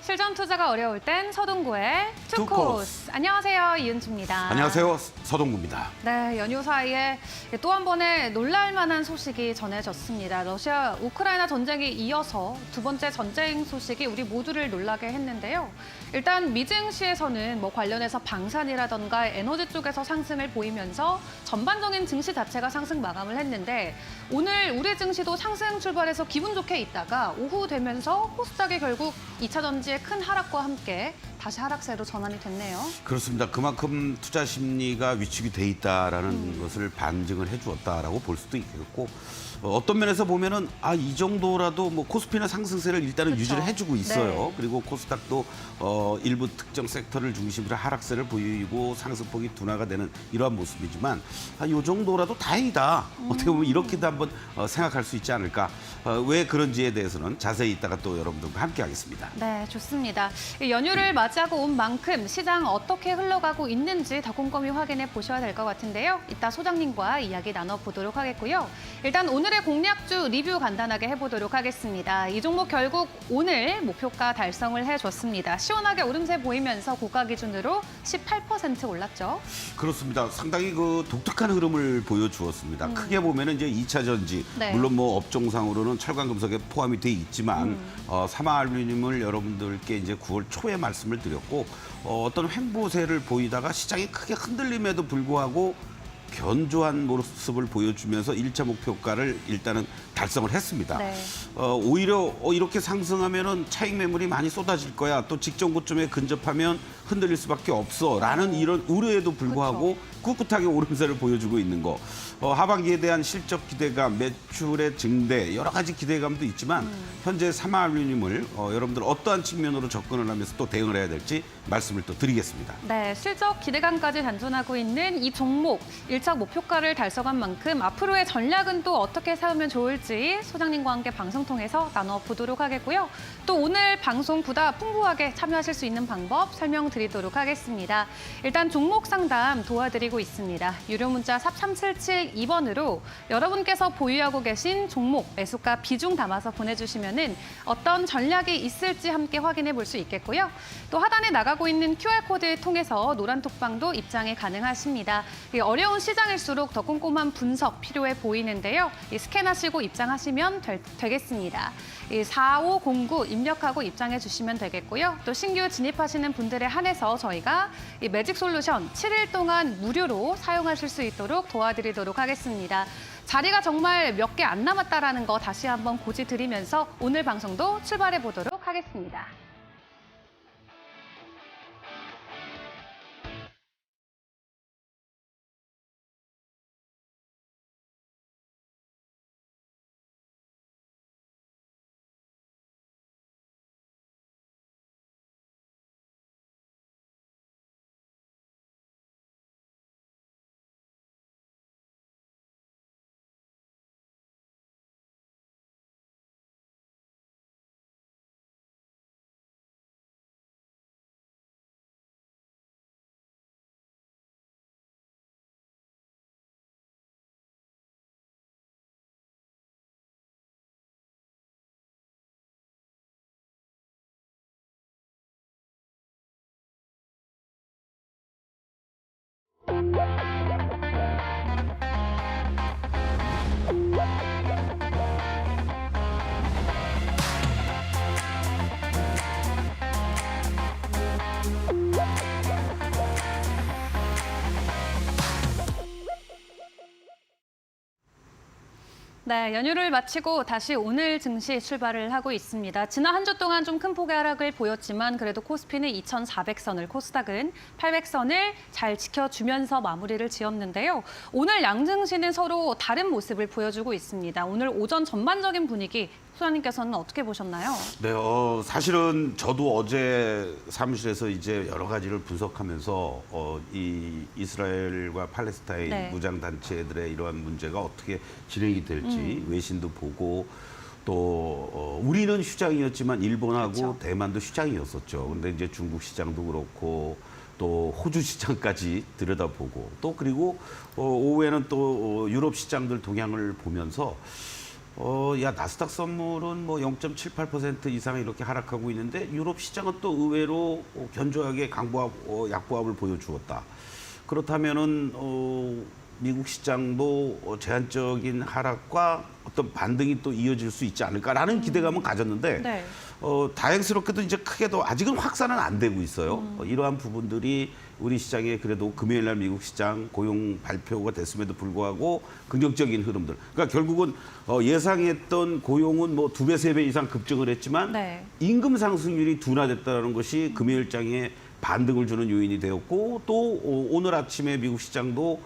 실전 투자가 어려울 땐 서동구의 투코스. 안녕하세요, 이은주입니다. 안녕하세요, 서동구입니다. 네, 연휴 사이에 또 한 번의 놀랄만한 소식이 전해졌습니다. 러시아 우크라이나 전쟁이 이어서 두 번째 전쟁 소식이 우리 모두를 놀라게 했는데요. 일단 미증시에서는 관련해서 방산이라던가 에너지 쪽에서 상승을 보이면서 전반적인 증시 자체가 상승 마감을 했는데 오늘 우리 증시도 상승 출발해서 기분 좋게 있다가 오후 되면서 코스닥이 결국 2차 전지의 큰 하락과 함께 다시 하락세로 전환이 됐네요. 그렇습니다. 그만큼 투자 심리가 위축이 돼 있다라는 것을 반증을 해주었다라고 볼 수도 있겠고 어떤 면에서 보면은 이 정도라도 코스피나 상승세를 일단은 그렇죠. 유지를 해주고 있어요. 네. 그리고 코스닥도 일부 특정 섹터를 중심으로 하락세를 보이고 상승폭이 둔화가 되는 이러한 모습이지만 이 정도라도 다행이다. 어떻게 보면 이렇게도 한번 생각할 수 있지 않을까. 왜 그런지에 대해서는 자세히 이따가 또 여러분들과 함께 하겠습니다. 네, 좋습니다. 이 연휴를 맞이하고 온 만큼 시장 어떻게 흘러가고 있는지 더 꼼꼼히 확인해 보셔야 될 것 같은데요. 이따 소장님과 이야기 나눠보도록 하겠고요. 일단 오늘의 공략주 리뷰 간단하게 해보도록 하겠습니다. 이 종목 결국 오늘 목표가 달성을 해줬습니다. 시원하게 오름세 보이면서 고가 기준으로 18% 올랐죠. 그렇습니다. 상당히 독특한 흐름을 보여주었습니다. 크게 보면은 이제 2차 전지, 네. 물론 업종상으로는 철강 금속에 포함이 돼 있지만 사마알루미늄을 여러분들께 이제 9월 초에 말씀을 드렸고 어떤 횡보세를 보이다가 시장이 크게 흔들림에도 불구하고 견조한 모습을 보여주면서 1차 목표가를 일단은 달성을 했습니다. 네. 오히려 이렇게 상승하면은 차익 매물이 많이 쏟아질 거야. 또 직전 고점에 근접하면 흔들릴 수밖에 없어라는 이런 우려에도 불구하고 꿋꿋하게 오름세를 보여주고 있는 거. 하반기에 대한 실적 기대감, 매출의 증대, 여러 가지 기대감도 있지만 현재 사마알루미늄을 여러분들 어떠한 측면으로 접근을 하면서 또 대응을 해야 될지 말씀을 또 드리겠습니다. 네, 실적 기대감까지 단존하고 있는 이 종목 1차 목표가를 달성한 만큼 앞으로의 전략은 또 어떻게 세우면 좋을지 소장님과 함께 방송 통해서 나눠보도록 하겠고요. 또 오늘 방송 보다 풍부하게 참여하실 수 있는 방법 설명드리도록 하겠습니다. 일단 종목 상담 도와드리고 있습니다. 유료 문자 샵 3772번으로 여러분께서 보유하고 계신 종목 매수가 비중 담아서 보내주시면은 어떤 전략이 있을지 함께 확인해 볼 수 있겠고요. 또 하단에 나가고 있는 QR코드 통해서 노란 톡방도 입장이 가능하십니다. 어려운 시장일수록 더 꼼꼼한 분석 필요해 보이는데요. 스캔하시고 입장하시면 되겠습니다. 4509 입력하고 입장해 주시면 되겠고요. 또 신규 진입하시는 분들에 한해서 저희가 이 매직 솔루션 7일 동안 무료로 사용하실 수 있도록 도와드리도록 하겠습니다. 자리가 정말 몇 개 안 남았다라는 거 다시 한번 고지드리면서 오늘 방송도 출발해 보도록 하겠습니다. 네, 연휴를 마치고 다시 오늘 증시 출발을 하고 있습니다. 지난 한 주 동안 좀 큰 폭의 하락을 보였지만 그래도 코스피는 2,400선을, 코스닥은 800선을 잘 지켜주면서 마무리를 지었는데요. 오늘 양증시는 서로 다른 모습을 보여주고 있습니다. 오늘 오전 전반적인 분위기 소장님께서는 어떻게 보셨나요? 네, 사실은 저도 어제 사무실에서 이제 여러 가지를 분석하면서 이 이스라엘과 팔레스타인 네. 무장 단체들의 이러한 문제가 어떻게 진행이 될지 외신도 보고 또 우리는 휴장이었지만 일본하고 그렇죠. 대만도 휴장이었었죠. 근데 이제 중국 시장도 그렇고 또 호주 시장까지 들여다보고 또 그리고 오후에는 또 유럽 시장들 동향을 보면서 나스닥 선물은 뭐 0.78% 이상 이렇게 하락하고 있는데 유럽 시장은 또 의외로 견조하게 강보합, 약보합을 보여주었다. 그렇다면은 미국 시장도 제한적인 하락과 어떤 반등이 또 이어질 수 있지 않을까라는 기대감은 가졌는데 네. 다행스럽게도 이제 크게도 아직은 확산은 안 되고 있어요. 이러한 부분들이 우리 시장에 그래도 금요일 날 미국 시장 고용 발표가 됐음에도 불구하고 긍정적인 흐름들. 그러니까 결국은 예상했던 고용은 뭐 2배, 3배 이상 급증을 했지만 네. 임금 상승률이 둔화됐다는 것이 금요일 장에 반등을 주는 요인이 되었고 또 오늘 아침에 미국 시장도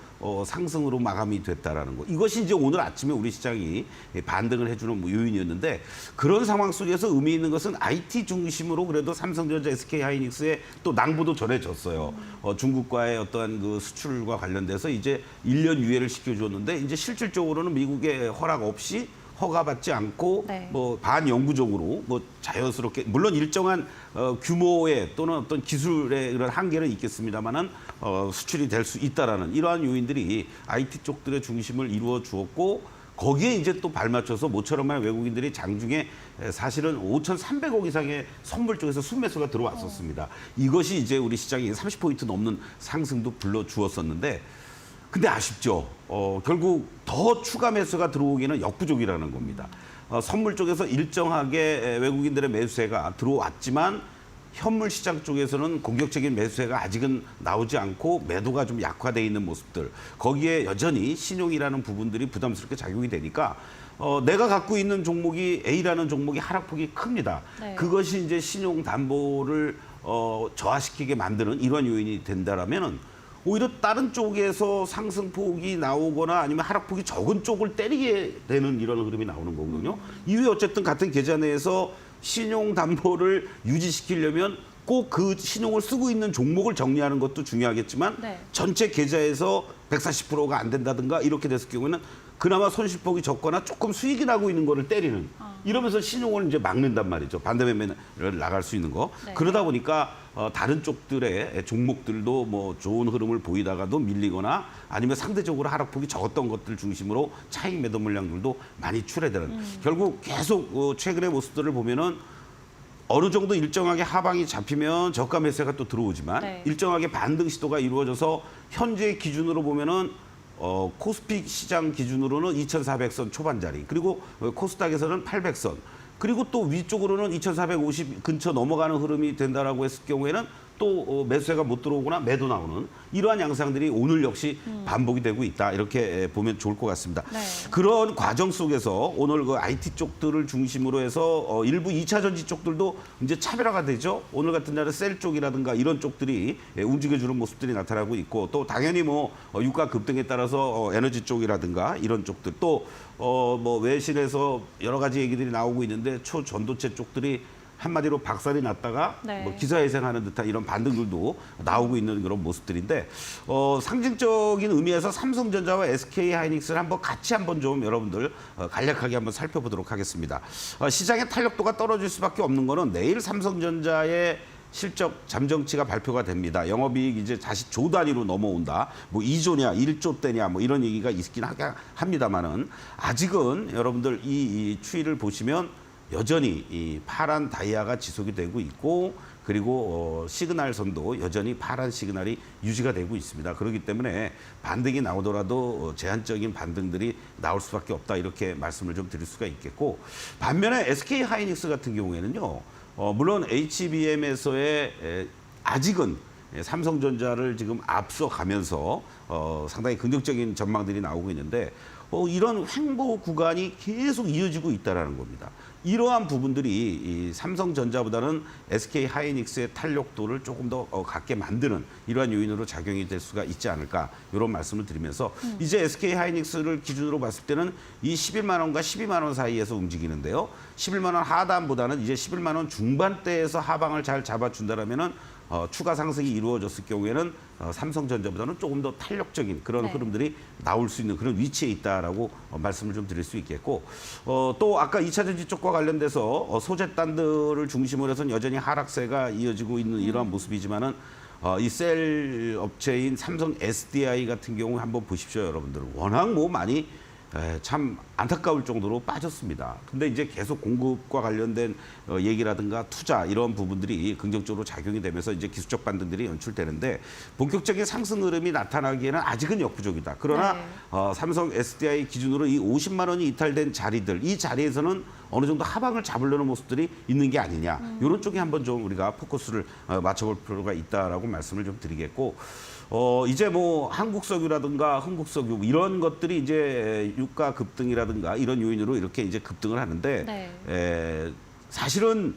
상승으로 마감이 됐다라는 거. 이것이 이제 오늘 아침에 우리 시장이 반등을 해주는 요인이었는데 그런 상황 속에서 의미 있는 것은 IT 중심으로 그래도 삼성전자, SK하이닉스의 또 낭보도 전해졌어요. 중국과의 어떠한 그 수출과 관련돼서 이제 1년 유예를 시켜줬는데 이제 실질적으로는 미국의 허락 없이 허가받지 않고 네. 뭐 반영구적으로 뭐 자연스럽게 물론 일정한 규모의 또는 어떤 기술의 이런 한계는 있겠습니다만은 수출이 될 수 있다라는 이러한 요인들이 IT 쪽들의 중심을 이루어 주었고 거기에 이제 또 발맞춰서 모처럼만 외국인들이 장중에 사실은 5,300억 이상의 선물 쪽에서 순매수가 들어왔었습니다. 이것이 이제 우리 시장이 30포인트 넘는 상승도 불러주었었는데 근데 아쉽죠. 결국 더 추가 매수가 들어오기는 역부족이라는 겁니다. 선물 쪽에서 일정하게 외국인들의 매수세가 들어왔지만 현물 시장 쪽에서는 공격적인 매수세가 아직은 나오지 않고 매도가 좀 약화돼 있는 모습들. 거기에 여전히 신용이라는 부분들이 부담스럽게 작용이 되니까 내가 갖고 있는 종목이 A라는 종목이 하락폭이 큽니다. 네. 그것이 이제 신용 담보를 저하시키게 만드는 이런 요인이 된다라면은 오히려 다른 쪽에서 상승폭이 나오거나 아니면 하락폭이 적은 쪽을 때리게 되는 이런 흐름이 나오는 거거든요. 이후에 어쨌든 같은 계좌 내에서 신용담보를 유지시키려면 꼭 그 신용을 쓰고 있는 종목을 정리하는 것도 중요하겠지만 네. 전체 계좌에서 140%가 안 된다든가 이렇게 됐을 경우에는 그나마 손실폭이 적거나 조금 수익이 나고 있는 거를 때리는 이러면서 신용을 이제 막는단 말이죠. 반대매매를 나갈 수 있는 거. 네. 그러다 보니까 다른 쪽들의 종목들도 뭐 좋은 흐름을 보이다가도 밀리거나 아니면 상대적으로 하락폭이 적었던 것들 중심으로 차익 매도 물량들도 많이 출회되는 결국 계속 최근의 모습들을 보면은 어느 정도 일정하게 하방이 잡히면 저가 매수가 또 들어오지만 네. 일정하게 반등 시도가 이루어져서 현재 기준으로 보면은 코스피 시장 기준으로는 2,400선 초반 자리 그리고 코스닥에서는 800선 그리고 또 위쪽으로는 2,450 근처 넘어가는 흐름이 된다라고 했을 경우에는 또 매수세가 못 들어오거나 매도 나오는 이러한 양상들이 오늘 역시 반복이 되고 있다 이렇게 보면 좋을 것 같습니다. 네. 그런 과정 속에서 오늘 그 IT 쪽들을 중심으로 해서 일부 2차 전지 쪽들도 이제 차별화가 되죠. 오늘 같은 날은 셀 쪽이라든가 이런 쪽들이 움직여주는 모습들이 나타나고 있고 또 당연히 뭐 유가 급등에 따라서 에너지 쪽이라든가 이런 쪽들 또 뭐 외신에서 여러 가지 얘기들이 나오고 있는데 초전도체 쪽들이 한마디로 박살이 났다가 네. 뭐 기사회생하는 듯한 이런 반등들도 나오고 있는 그런 모습들인데 상징적인 의미에서 삼성전자와 SK하이닉스를 한번 같이 한번 좀 여러분들 간략하게 한번 살펴보도록 하겠습니다. 시장의 탄력도가 떨어질 수밖에 없는 거는 내일 삼성전자의 실적 잠정치가 발표가 됩니다. 영업이익 이제 다시 조 단위로 넘어온다. 뭐 2조냐, 1조대냐 뭐 이런 얘기가 있긴 합니다만은 아직은 여러분들 이 추이를 보시면 여전히 이 파란 다이아가 지속이 되고 있고 그리고 시그널선도 여전히 파란 시그널이 유지가 되고 있습니다. 그렇기 때문에 반등이 나오더라도 제한적인 반등들이 나올 수밖에 없다 이렇게 말씀을 좀 드릴 수가 있겠고 반면에 SK하이닉스 같은 경우에는요. 물론 HBM에서의 아직은 삼성전자를 지금 앞서가면서 상당히 긍정적인 전망들이 나오고 있는데 이런 횡보 구간이 계속 이어지고 있다는 겁니다. 이러한 부분들이 이 삼성전자보다는 SK하이닉스의 탄력도를 조금 더 갖게 만드는 이러한 요인으로 작용이 될 수가 있지 않을까 이런 말씀을 드리면서 이제 SK하이닉스를 기준으로 봤을 때는 이 11만 원과 12만 원 사이에서 움직이는데요. 11만 원 하단보다는 이제 11만 원 중반대에서 하방을 잘 잡아준다라면은 추가 상승이 이루어졌을 경우에는 삼성전자보다는 조금 더 탄력적인 그런 네. 흐름들이 나올 수 있는 그런 위치에 있다라고 말씀을 좀 드릴 수 있겠고 또 아까 2차 전지 쪽과 관련돼서 소재단들을 중심으로 해서는 여전히 하락세가 이어지고 있는 이러한 모습이지만은 이 셀 업체인 삼성 SDI 같은 경우 한번 보십시오, 여러분들. 워낙 뭐 많이 참 안타까울 정도로 빠졌습니다. 근데 이제 계속 공급과 관련된 얘기라든가 투자 이런 부분들이 긍정적으로 작용이 되면서 이제 기술적 반등들이 연출되는데 본격적인 상승 흐름이 나타나기에는 아직은 역부족이다. 그러나 네. 삼성 SDI 기준으로 이 50만 원이 이탈된 자리들, 이 자리에서는 어느 정도 하방을 잡으려는 모습들이 있는 게 아니냐. 이런 쪽에 한번 좀 우리가 포커스를 맞춰볼 필요가 있다라고 말씀을 좀 드리겠고, 이제 뭐 한국석유라든가 흥국석유 이런 것들이 이제 유가 급등이라든가 이런 요인으로 이렇게 이제 급등을 하는데, 네. 사실은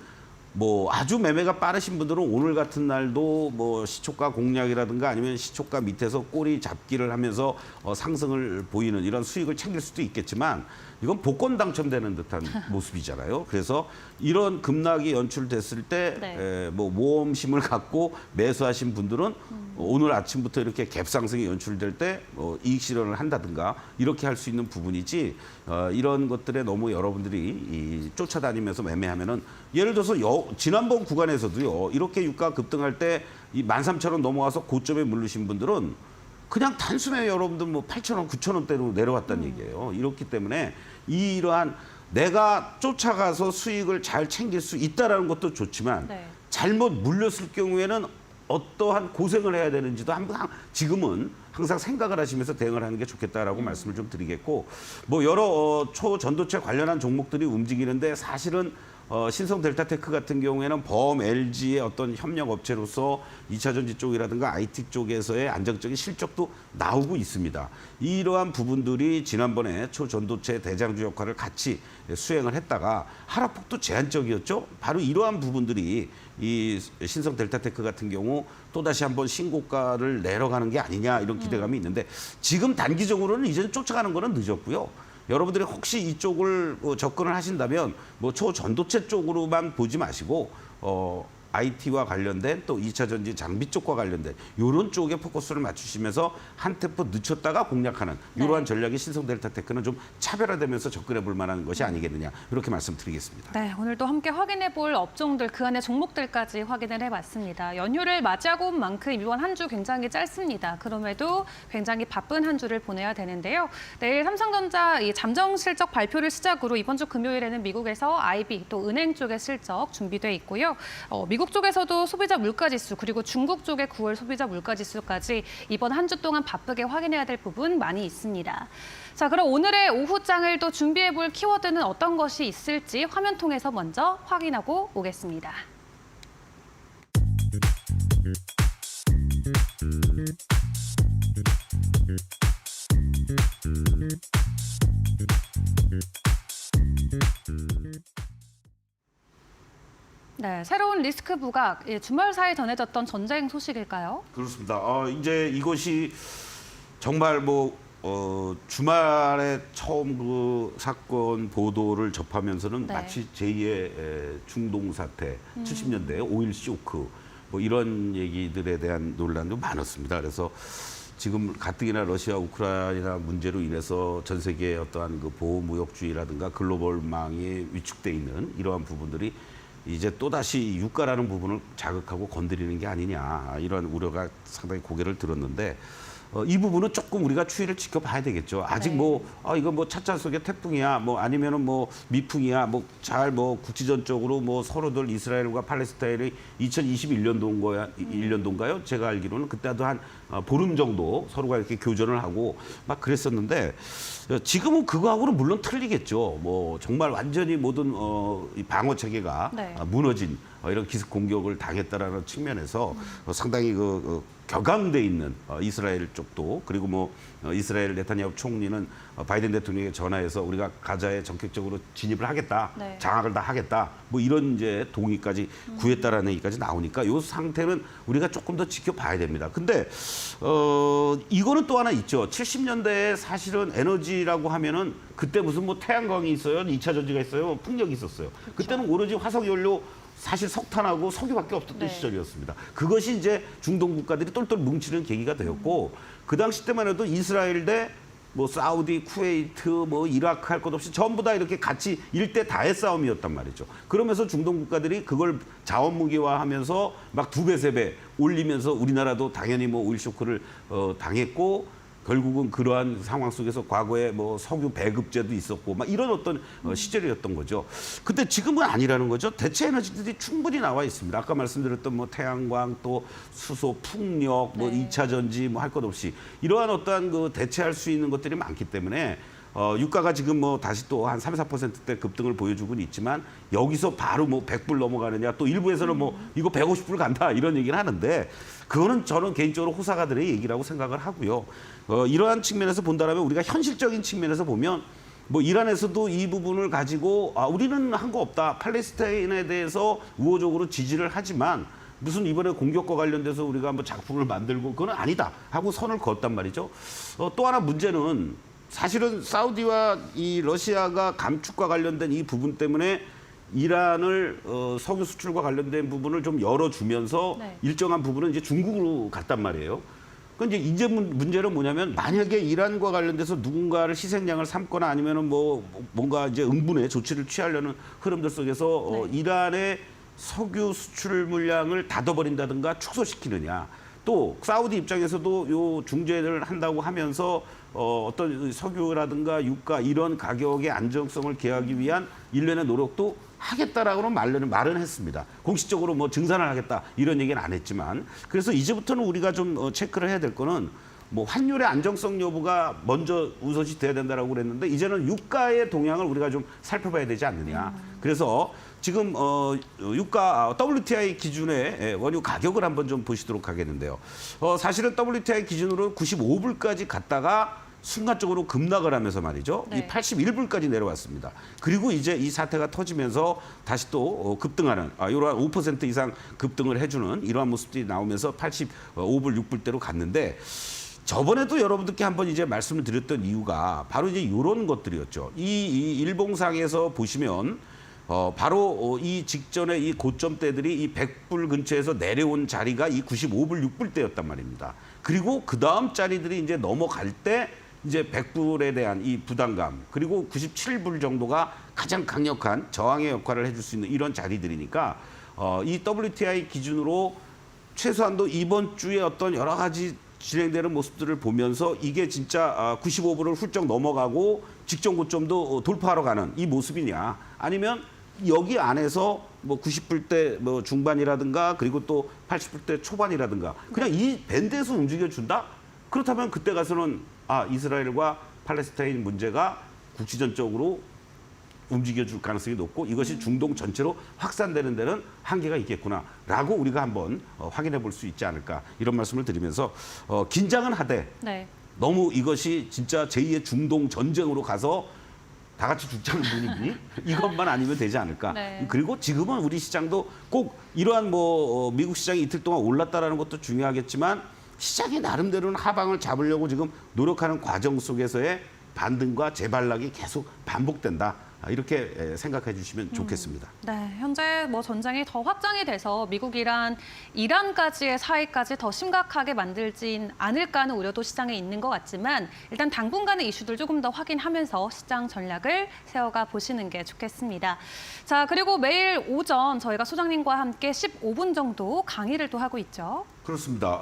뭐 아주 매매가 빠르신 분들은 오늘 같은 날도 뭐 시초가 공략이라든가 아니면 시초가 밑에서 꼬리 잡기를 하면서 상승을 보이는 이런 수익을 챙길 수도 있겠지만, 이건 복권 당첨되는 듯한 모습이잖아요. 그래서 이런 급락이 연출됐을 때 네. 뭐 모험심을 갖고 매수하신 분들은 오늘 아침부터 이렇게 갭상승이 연출될 때 이익 실현을 한다든가 이렇게 할 수 있는 부분이지, 이런 것들에 너무 여러분들이 쫓아다니면서 매매하면은, 예를 들어서 지난번 구간에서도요, 이렇게 유가 급등할 때 이 13,000원 넘어와서 고점에 물르신 분들은 그냥 단숨에 여러분들 뭐 8,000원, 9,000원대로 내려왔다는 얘기예요. 이렇기 때문에 이러한 내가 쫓아가서 수익을 잘 챙길 수 있다라는 것도 좋지만, 네. 잘못 물렸을 경우에는 어떠한 고생을 해야 되는지도 항상 지금은 항상 생각을 하시면서 대응을 하는 게 좋겠다라고 말씀을 좀 드리겠고, 뭐 여러 초전도체 관련한 종목들이 움직이는데, 사실은 신성 델타테크 같은 경우에는 범 LG의 어떤 협력 업체로서 2차 전지 쪽이라든가 IT 쪽에서의 안정적인 실적도 나오고 있습니다. 이러한 부분들이 지난번에 초전도체 대장주 역할을 같이 수행을 했다가 하락폭도 제한적이었죠. 바로 이러한 부분들이 이 신성 델타테크 같은 경우 또다시 한번 신고가를 내려가는 게 아니냐, 이런 기대감이 있는데, 지금 단기적으로는 이제 쫓아가는 거는 늦었고요. 여러분들이 혹시 이쪽을 접근을 하신다면 뭐 초전도체 쪽으로만 보지 마시고 IT와 관련된 또 2차 전지 장비 쪽과 관련된 이런 쪽에 포커스를 맞추시면서 한 템포 늦췄다가 공략하는 이러한 전략이 신성 델타테크는 좀 차별화되면서 접근해 볼 만한 것이 아니겠느냐, 이렇게 말씀드리겠습니다. 네, 오늘도 함께 확인해 볼 업종들, 그 안에 종목들까지 확인을 해봤습니다. 연휴를 맞이하고 온 만큼 이번 한 주 굉장히 짧습니다. 그럼에도 굉장히 바쁜 한 주를 보내야 되는데요. 내일 삼성전자 이 잠정 실적 발표를 시작으로 이번 주 금요일에는 미국에서 IB 또 은행 쪽의 실적 준비돼 있고요. 미국 쪽에서도 소비자 물가지수, 그리고 중국 쪽의 9월 소비자 물가지수까지 이번 한 주 동안 바쁘게 확인해야 될 부분 많이 있습니다. 자, 그럼 오늘의 오후장을 또 준비해 볼 키워드는 어떤 것이 있을지 화면 통해서 먼저 확인하고 오겠습니다. 네, 새로운 리스크 부각, 주말 사이 전해졌던 전쟁 소식일까요? 그렇습니다. 이제 이것이 정말 뭐 주말에 처음 그 사건 보도를 접하면서는 네. 마치 제2의 중동 사태, 70년대 5.1 쇼크 뭐 이런 얘기들에 대한 논란도 많았습니다. 그래서 지금 가뜩이나 러시아 우크라이나 문제로 인해서 전 세계의 어떠한 그 보호무역주의라든가 글로벌망이 위축돼 있는 이러한 부분들이 이제 또다시 유가라는 부분을 자극하고 건드리는 게 아니냐, 이런 우려가 상당히 고개를 들었는데, 이 부분은 조금 우리가 추이를 지켜봐야 되겠죠. 아직 네. 뭐 이거 뭐 찻잔 속의 태풍이야, 뭐 아니면은 뭐 미풍이야, 뭐 잘 뭐 국지전적으로 뭐 서로들 이스라엘과 팔레스타인이 2021년도인 거야, 1년도인가요? 제가 알기로는 그때도 한 보름 정도 서로가 이렇게 교전을 하고 막 그랬었는데, 지금은 그거하고는 물론 틀리겠죠. 뭐 정말 완전히 모든 이 방어 체계가 네. 무너진 이런 기습 공격을 당했다라는 측면에서 상당히 격앙돼 있는 이스라엘 쪽도, 그리고 뭐 이스라엘 네타냐후 총리는 바이든 대통령에게 전화해서 우리가 가자에 전격적으로 진입을 하겠다, 네. 장악을 다 하겠다, 뭐 이런 이제 동의까지 구했다라는 얘기까지 나오니까 이 상태는 우리가 조금 더 지켜봐야 됩니다. 근데 이거는 또 하나 있죠. 70년대에 사실은 에너지라고 하면은 그때 무슨 뭐 태양광이 있어요, 2차 전지가 있어요, 풍력이 있었어요. 그때는 오로지 화석연료, 사실 석탄하고 석유밖에 없었던 네. 시절이었습니다. 그것이 이제 중동 국가들이 똘똘 뭉치는 계기가 되었고, 그 당시 때만 해도 이스라엘 대 뭐 사우디, 쿠웨이트, 뭐 이라크 할 것 없이 전부 다 이렇게 같이 일대 다의 싸움이었단 말이죠. 그러면서 중동 국가들이 그걸 자원 무기화하면서 막 2배, 3배 올리면서 우리나라도 당연히 뭐 오일 쇼크를 당했고, 결국은 그러한 상황 속에서 과거에 뭐 석유 배급제도 있었고 막 이런 어떤 시절이었던 거죠. 근데 지금은 아니라는 거죠. 대체 에너지들이 충분히 나와 있습니다. 아까 말씀드렸던 뭐 태양광 또 수소, 풍력, 뭐 네. 2차 전지 뭐 할 것 없이 이러한 어떠한 그 대체할 수 있는 것들이 많기 때문에 유가가 지금 뭐 다시 또 한 3, 4%대 급등을 보여주고는 있지만 여기서 바로 뭐 100불 넘어가느냐 또 일부에서는 뭐 이거 150불 간다 이런 얘기를 하는데 그거는 저는 개인적으로 호사가들의 얘기라고 생각을 하고요. 이러한 측면에서 본다면 우리가 현실적인 측면에서 보면 뭐 이란에서도 이 부분을 가지고 우리는 한 거 없다. 팔레스타인에 대해서 우호적으로 지지를 하지만 무슨 이번에 공격과 관련돼서 우리가 뭐 작품을 만들고 그건 아니다 하고 선을 그었단 말이죠. 또 하나 문제는 사실은 사우디와 이 러시아가 감축과 관련된 이 부분 때문에 이란을 석유 수출과 관련된 부분을 좀 열어주면서 네. 일정한 부분은 이제 중국으로 갔단 말이에요. 그런데 이제 문제는 뭐냐면 만약에 이란과 관련돼서 누군가를 희생양을 삼거나 아니면은 뭐 뭔가 이제 응분의 조치를 취하려는 흐름들 속에서 네. 이란의 석유 수출 물량을 닫아버린다든가 축소시키느냐. 또 사우디 입장에서도 요 중재를 한다고 하면서 어떤 석유라든가 유가 이런 가격의 안정성을 기하기 위한 일련의 노력도 하겠다라고는 말은 했습니다. 공식적으로 뭐 증산을 하겠다 이런 얘기는 안 했지만 그래서 이제부터는 우리가 좀 체크를 해야 될 거는 뭐 환율의 안정성 여부가 먼저 우선시 돼야 된다라고 그랬는데 이제는 유가의 동향을 우리가 좀 살펴봐야 되지 않느냐. 그래서 지금 유가 WTI 기준의 원유 가격을 한번 좀 보시도록 하겠는데요. 사실은 WTI 기준으로 95불까지 갔다가 순간적으로 급락을 하면서 말이죠. 네. 이 81불까지 내려왔습니다. 그리고 이제 이 사태가 터지면서 다시 또 급등하는 이러한 5% 이상 급등을 해주는 이러한 모습들이 나오면서 85불, 6불대로 갔는데 저번에도 여러분들께 한번 이제 말씀을 드렸던 이유가 바로 이제 이런 것들이었죠. 이 일봉상에서 보시면 바로 이 직전에 이 고점대들이 이 100불 근처에서 내려온 자리가 이 95불, 6불대였단 말입니다. 그리고 그 다음 자리들이 이제 넘어갈 때 이제 100불에 대한 이 부담감 그리고 97불 정도가 가장 강력한 저항의 역할을 해줄 수 있는 이런 자리들이니까 이 WTI 기준으로 최소한도 이번 주에 어떤 여러 가지 진행되는 모습들을 보면서 이게 진짜 95불을 훌쩍 넘어가고 직전 고점도 돌파하러 가는 이 모습이냐 아니면 여기 안에서 뭐 90불대 뭐 중반이라든가 그리고 또 80불대 초반이라든가 그냥 이 밴드에서 움직여준다? 그렇다면 그때 가서는 이스라엘과 팔레스타인 문제가 국지전적으로 움직여줄 가능성이 높고 이것이 중동 전체로 확산되는 데는 한계가 있겠구나라고 우리가 한번 확인해 볼 수 있지 않을까 이런 말씀을 드리면서 긴장은 하되 네. 너무 이것이 진짜 제2의 중동 전쟁으로 가서 다 같이 죽자는 분위기 이것만 아니면 되지 않을까. 네. 그리고 지금은 우리 시장도 꼭 이러한 뭐 미국 시장이 이틀 동안 올랐다라는 것도 중요하겠지만 시장이 나름대로는 하방을 잡으려고 지금 노력하는 과정 속에서의 반등과 재발락이 계속 반복된다. 이렇게 생각해 주시면 좋겠습니다. 네, 현재 뭐 전쟁이 더 확장이 돼서 미국이란 이란까지의 사이까지 더 심각하게 만들진 않을까 하는 우려도 시장에 있는 것 같지만 일단 당분간의 이슈들 조금 더 확인하면서 시장 전략을 세워가 보시는 게 좋겠습니다. 자, 그리고 매일 오전 저희가 소장님과 함께 15분 정도 강의를 또 하고 있죠. 그렇습니다.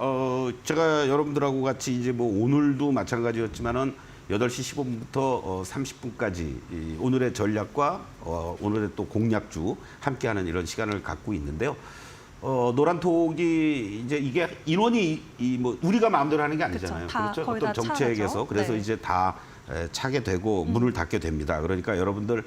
제가 여러분들하고 같이 이제 뭐 오늘도 마찬가지였지만은 8시 15분부터 30분까지 오늘의 전략과 오늘의 또 공략주 함께하는 이런 시간을 갖고 있는데요. 노란톡이 이제 이게 인원이 뭐 우리가 마음대로 하는 게 아니잖아요. 그쵸, 다 그렇죠? 거의 어떤 다 정책에서 차죠. 그래서 네. 이제 다 차게 되고 문을 닫게 됩니다. 그러니까 여러분들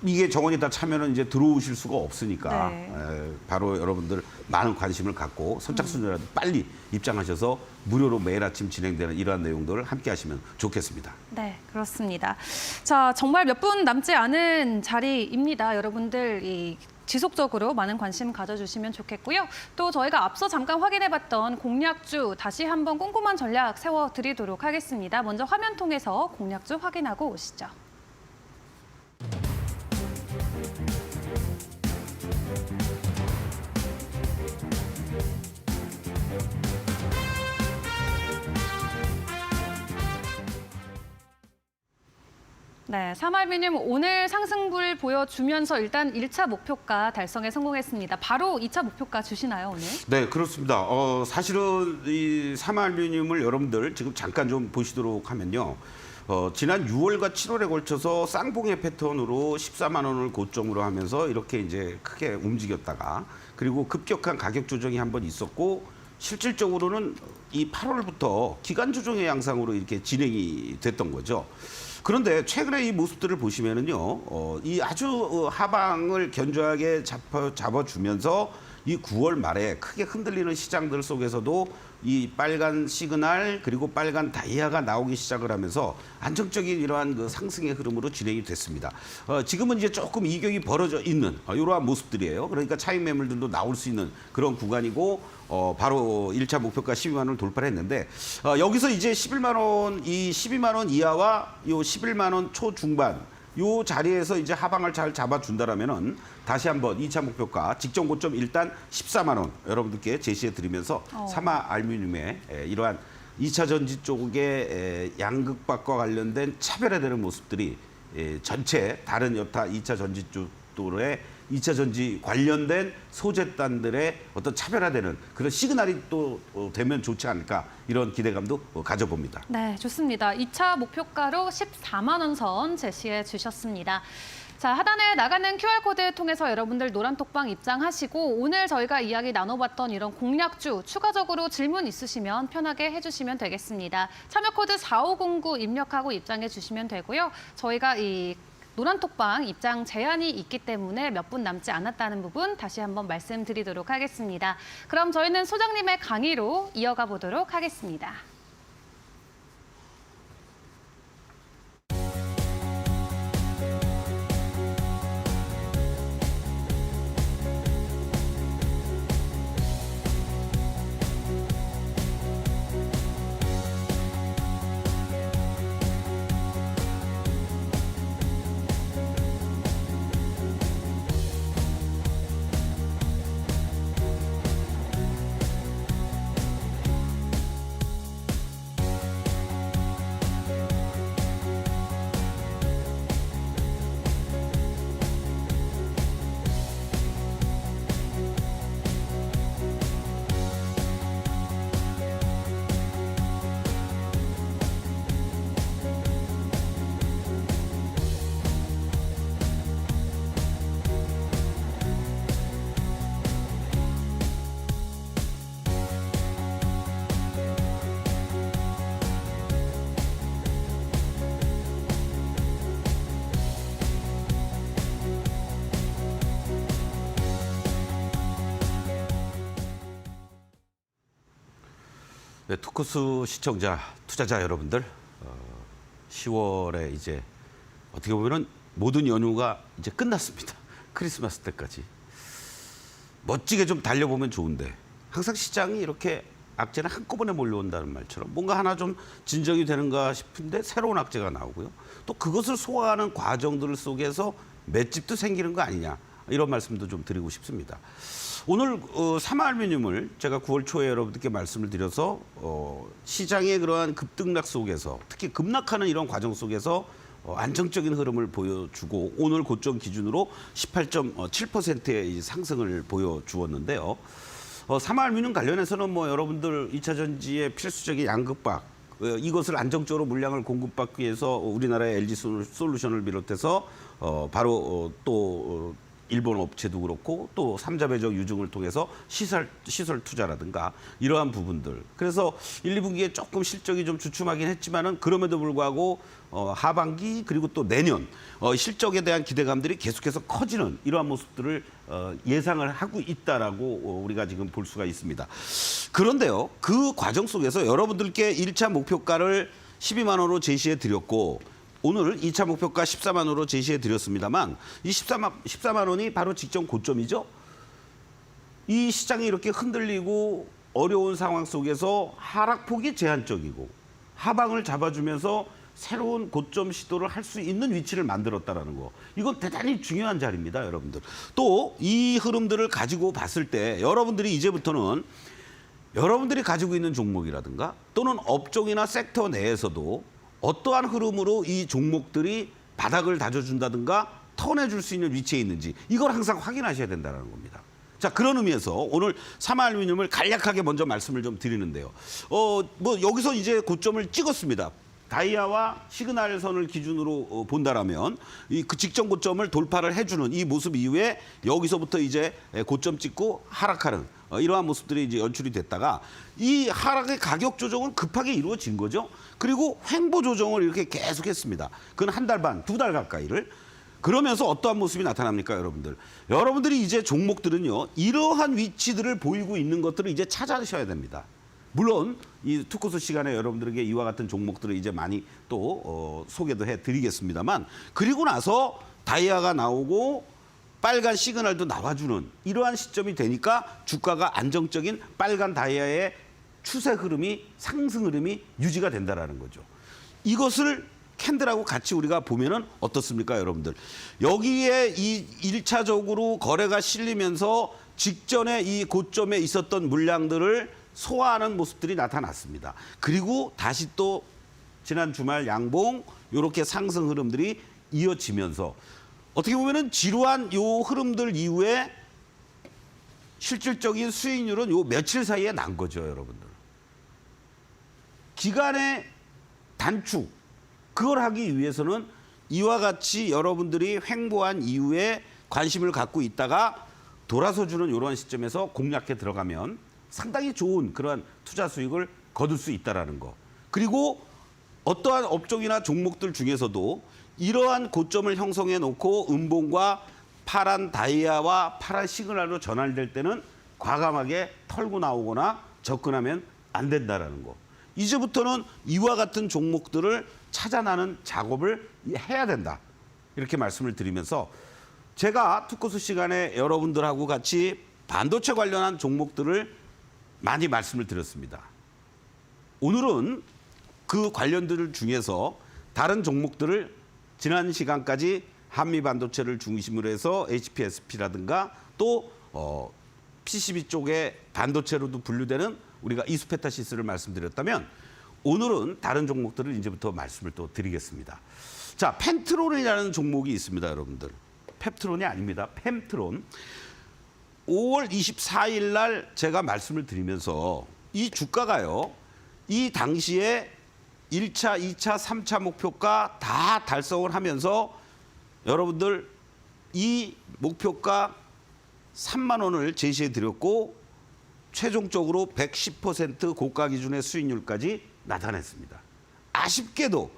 이게 정원이 다 차면은 이제 들어오실 수가 없으니까 네. 바로 여러분들 많은 관심을 갖고 선착순이라도 빨리 입장하셔서 무료로 매일 아침 진행되는 이러한 내용들을 함께 하시면 좋겠습니다. 네, 그렇습니다. 자, 정말 몇 분 남지 않은 자리입니다. 여러분들 지속적으로 많은 관심 가져주시면 좋겠고요. 또 저희가 앞서 잠깐 확인해봤던 공략주 다시 한번 꼼꼼한 전략 세워드리도록 하겠습니다. 먼저 화면 통해서 공략주 확인하고 오시죠. 네, 삼알미늄 오늘 상승불 보여주면서 일단 1차 목표가 달성에 성공했습니다. 바로 2차 목표가 주시나요, 오늘? 네, 그렇습니다. 사실은 이 삼알미늄을 여러분들 지금 잠깐 좀 보시도록 하면요. 지난 6월과 7월에 걸쳐서 쌍봉의 패턴으로 14만 원을 고점으로 하면서 이렇게 이제 크게 움직였다가 그리고 급격한 가격 조정이 한번 있었고 실질적으로는 이 8월부터 기간 조정의 양상으로 이렇게 진행이 됐던 거죠. 그런데 최근에 이 모습들을 보시면은요, 이 아주 하방을 견조하게 잡아주면서 이 9월 말에 크게 흔들리는 시장들 속에서도 이 빨간 시그널 그리고 빨간 다이아가 나오기 시작을 하면서 안정적인 이러한 그 상승의 흐름으로 진행이 됐습니다. 지금은 이제 조금 이격이 벌어져 있는 이러한 모습들이에요. 그러니까 차익 매물들도 나올 수 있는 그런 구간이고 바로 1차 목표가 12만 원을 돌파를 했는데 여기서 이제 11만 원, 이 12만 원 이하와 요 11만 원 초중반 요 자리에서 이제 하방을 잘 잡아준다라면은 다시 한번 2차 목표가 직전 고점 일단 14만 원 여러분들께 제시해 드리면서 삼화알루미늄의 이러한 2차 전지 쪽의 양극박과 관련된 차별화되는 모습들이 전체 다른 여타 2차 전지 쪽들의 2차 전지 관련된 소재단들의 어떤 차별화되는 그런 시그널이 또 되면 좋지 않을까 이런 기대감도 가져봅니다. 네, 좋습니다. 2차 목표가로 14만 원 선 제시해 주셨습니다. 자, 하단에 나가는 QR코드 통해서 여러분들 노란톡방 입장하시고 오늘 저희가 이야기 나눠봤던 이런 공략주 추가적으로 질문 있으시면 편하게 해주시면 되겠습니다. 참여코드 4509 입력하고 입장해 주시면 되고요. 저희가 이 노란톡방 입장 제한이 있기 때문에 몇 분 남지 않았다는 부분 다시 한번 말씀드리도록 하겠습니다. 그럼 저희는 소장님의 강의로 이어가 보도록 하겠습니다. 네, 투코스 시청자, 투자자 여러분들, 10월에 이제 어떻게 보면은 모든 연휴가 이제 끝났습니다. 크리스마스 때까지. 멋지게 좀 달려보면 좋은데 항상 시장이 이렇게 악재는 한꺼번에 몰려온다는 말처럼 뭔가 하나 좀 진정이 되는가 싶은데 새로운 악재가 나오고요. 또 그것을 소화하는 과정들 속에서 맷집도 생기는 거 아니냐. 이런 말씀도 좀 드리고 싶습니다. 오늘 삼화알루미늄을 제가 9월 초에 여러분들께 말씀을 드려서 시장의 그러한 급등락 속에서 특히 급락하는 이런 과정 속에서 안정적인 흐름을 보여주고 오늘 고점 기준으로 18.7%의 상승을 보여주었는데요. 삼화알루미늄 관련해서는 뭐 여러분들 2차 전지의 필수적인 양극박 이것을 안정적으로 물량을 공급받기 위해서 우리나라의 LG 솔루션을 비롯해서 바로 또 일본 업체도 그렇고 또 삼자 배적 유증을 통해서 시설 투자라든가 이러한 부분들. 그래서 1, 2분기에 조금 실적이 좀 주춤하긴 했지만은 그럼에도 불구하고 하반기 그리고 또 내년 실적에 대한 기대감들이 계속해서 커지는 이러한 모습들을 예상을 하고 있다라고 우리가 지금 볼 수가 있습니다. 그런데요, 그 과정 속에서 여러분들께 1차 목표가를 12만 원으로 제시해 드렸고 오늘 2차 목표가 14만 원으로 제시해 드렸습니다만 이 14만 원이 바로 직전 고점이죠. 이 시장이 이렇게 흔들리고 어려운 상황 속에서 하락폭이 제한적이고 하방을 잡아주면서 새로운 고점 시도를 할 수 있는 위치를 만들었다는 거. 이건 대단히 중요한 자리입니다, 여러분들. 또 이 흐름들을 가지고 봤을 때 여러분들이 이제부터는 여러분들이 가지고 있는 종목이라든가 또는 업종이나 섹터 내에서도 어떠한 흐름으로 이 종목들이 바닥을 다져준다든가 턴해줄 수 있는 위치에 있는지 이걸 항상 확인하셔야 된다는 겁니다. 자, 그런 의미에서 오늘 삼화알루미늄을 간략하게 먼저 말씀을 좀 드리는데요. 뭐 여기서 이제 고점을 찍었습니다. 다이아와 시그널선을 기준으로 본다라면 그 직전 고점을 돌파를 해주는 이 모습 이후에 여기서부터 이제 고점 찍고 하락하는 이러한 모습들이 이제 연출이 됐다가 이 하락의 가격 조정은 급하게 이루어진 거죠. 그리고 횡보 조정을 이렇게 계속했습니다. 그건 한 달 반, 2달 가까이를. 그러면서 어떠한 모습이 나타납니까, 여러분들? 여러분들이 이제 종목들은요, 이러한 위치들을 보이고 있는 것들을 이제 찾아내셔야 됩니다. 물론 이 투코스 시간에 여러분들에게 이와 같은 종목들을 이제 많이 또 소개도 해드리겠습니다만, 그리고 나서 다이아가 나오고 빨간 시그널도 나와주는 이러한 시점이 되니까 주가가 안정적인 빨간 다이아의 추세 흐름이, 상승 흐름이 유지가 된다라는 거죠. 이것을 캔들하고 같이 우리가 보면은 어떻습니까, 여러분들? 여기에 이 1차적으로 거래가 실리면서 직전에 이 고점에 있었던 물량들을 소화하는 모습들이 나타났습니다. 그리고 다시 또 지난 주말 양봉 이렇게 상승 흐름들이 이어지면서 어떻게 보면은 지루한 요 흐름들 이후에 실질적인 수익률은 요 며칠 사이에 난 거죠, 여러분들. 기간의 단축, 그걸 하기 위해서는 이와 같이 여러분들이 횡보한 이후에 관심을 갖고 있다가 돌아서 주는 이러한 시점에서 공략해 들어가면 상당히 좋은 그러한 투자 수익을 거둘 수 있다는 거. 그리고 어떠한 업종이나 종목들 중에서도 이러한 고점을 형성해 놓고 음봉과 파란 다이아와 파란 시그널로 전환될 때는 과감하게 털고 나오거나 접근하면 안 된다는 거. 이제부터는 이와 같은 종목들을 찾아나는 작업을 해야 된다. 이렇게 말씀을 드리면서 제가 투코스 시간에 여러분들하고 같이 반도체 관련한 종목들을 많이 말씀을 드렸습니다. 오늘은 그 관련들 중에서 다른 종목들을 지난 시간까지 한미 반도체를 중심으로 해서 HPSP라든가 또 PCB 쪽의 반도체로도 분류되는 우리가 이수페타시스를 말씀드렸다면 오늘은 다른 종목들을 이제부터 말씀을 또 드리겠습니다. 자, 펜트론이라는 종목이 있습니다, 여러분들. 펩트론이 아닙니다. 펜트론. 5월 24일 날 제가 말씀을 드리면서 이 주가가요, 이 당시에 1차, 2차, 3차 목표가 다 달성을 하면서 여러분들 이 목표가 3만 원을 제시해 드렸고 최종적으로 110% 고가 기준의 수익률까지 나타냈습니다. 아쉽게도